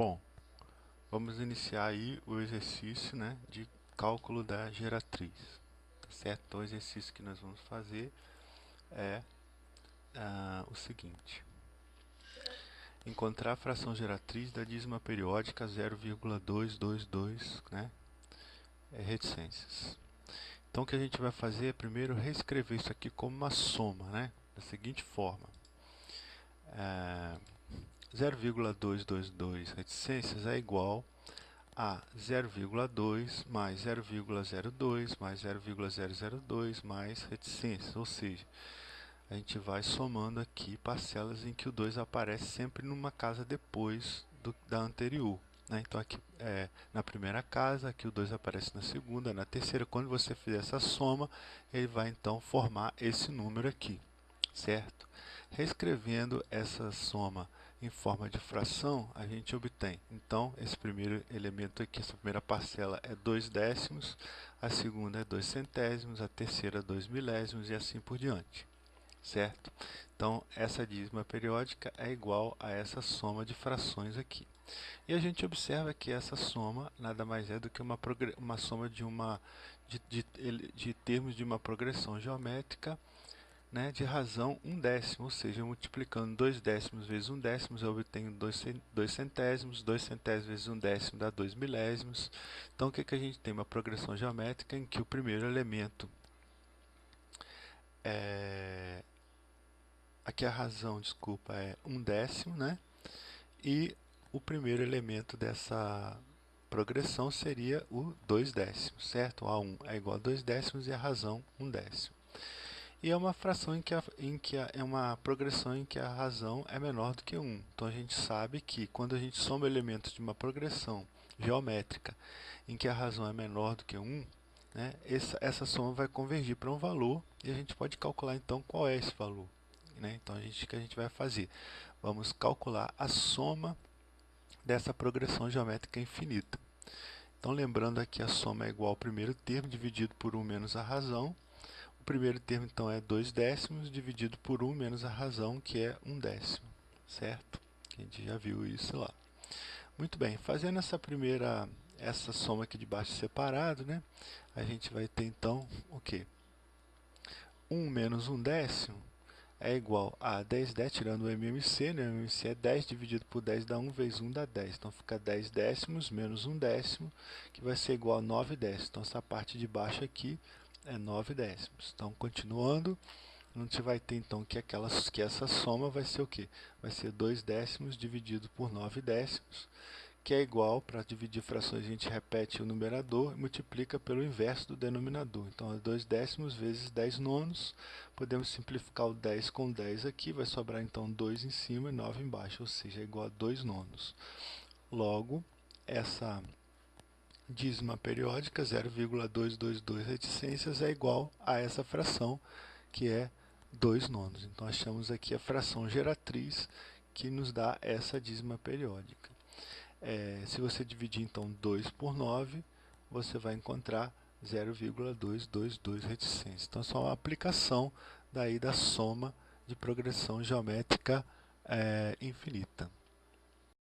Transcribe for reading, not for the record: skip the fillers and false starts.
Bom, vamos iniciar aí o exercício, né, de cálculo da geratriz, tá certo? Então, o exercício que nós vamos fazer é o seguinte: encontrar a fração geratriz da dízima periódica 0,222, né, reticências. Então, o que a gente vai fazer é primeiro reescrever isso aqui como uma soma, né, da seguinte forma: 0,222 reticências é igual a 0,2 mais 0,02 mais 0,002 mais reticências, ou seja, a gente vai somando aqui parcelas em que o 2 aparece sempre numa casa depois da anterior, né? Então aqui na primeira casa, aqui o 2 aparece na segunda, na terceira. Quando você fizer essa soma, ele vai então formar esse número aqui, certo? Reescrevendo essa soma em forma de fração, a gente obtém, então, esse primeiro elemento aqui, essa primeira parcela é 2 décimos, a segunda é 2 centésimos, a terceira 2 milésimos e assim por diante, certo? Então, essa dízima periódica é igual a essa soma de frações aqui. E a gente observa que essa soma nada mais é do que uma soma de termos de uma progressão geométrica, né, de razão 1/10, ou seja, multiplicando 2 décimos vezes 1/10, eu obtenho 2 centésimos, 2 centésimos vezes 1/10 dá 2 milésimos. Então, o que, que a gente tem? Uma progressão geométrica em que o primeiro elemento aqui a razão, desculpa, é 1/10, né? E o primeiro elemento dessa progressão seria o 2 décimos, certo? A1 é igual a 2 décimos e a razão 1/10. E é uma fração é uma progressão em que a razão é menor do que 1. Então a gente sabe que quando a gente soma elementos de uma progressão geométrica em que a razão é menor do que 1, né, essa soma vai convergir para um valor e a gente pode calcular então qual é esse valor, né? Então o que a gente vai fazer? Vamos calcular a soma dessa progressão geométrica infinita. Então lembrando aqui, a soma é igual ao primeiro termo dividido por 1 menos a razão. O primeiro termo, então, é 2 décimos dividido por 1 menos a razão, que é 1/10, certo? A gente já viu isso lá. Muito bem, fazendo essa soma aqui de baixo separado, né? A gente vai ter, então, o quê? 1 menos 1/10 é igual a 10 décimos, tirando o MMC, né? O MMC é 10 dividido por 10 dá 1, vezes 1 dá 10. Então, fica 10 décimos menos 1 décimo, que vai ser igual a 9 décimos. Então, essa parte de baixo aqui é 9 décimos. Então, continuando, a gente vai ter então que essa soma vai ser o quê? Vai ser 2 décimos dividido por 9 décimos, que é igual, para dividir frações a gente repete o numerador e multiplica pelo inverso do denominador. Então, é 2 décimos vezes 10 nonos. Podemos simplificar o 10 com 10 aqui, vai sobrar então 2 em cima e 9 embaixo, ou seja, é igual a 2 nonos. Logo, essa dízima periódica 0,222 reticências é igual a essa fração, que é 2 nonos. Então, achamos aqui a fração geratriz que nos dá essa dízima periódica. Se você dividir, então, 2 por 9, você vai encontrar 0,222 reticências. Então, essa é uma aplicação daí da soma de progressão geométrica infinita.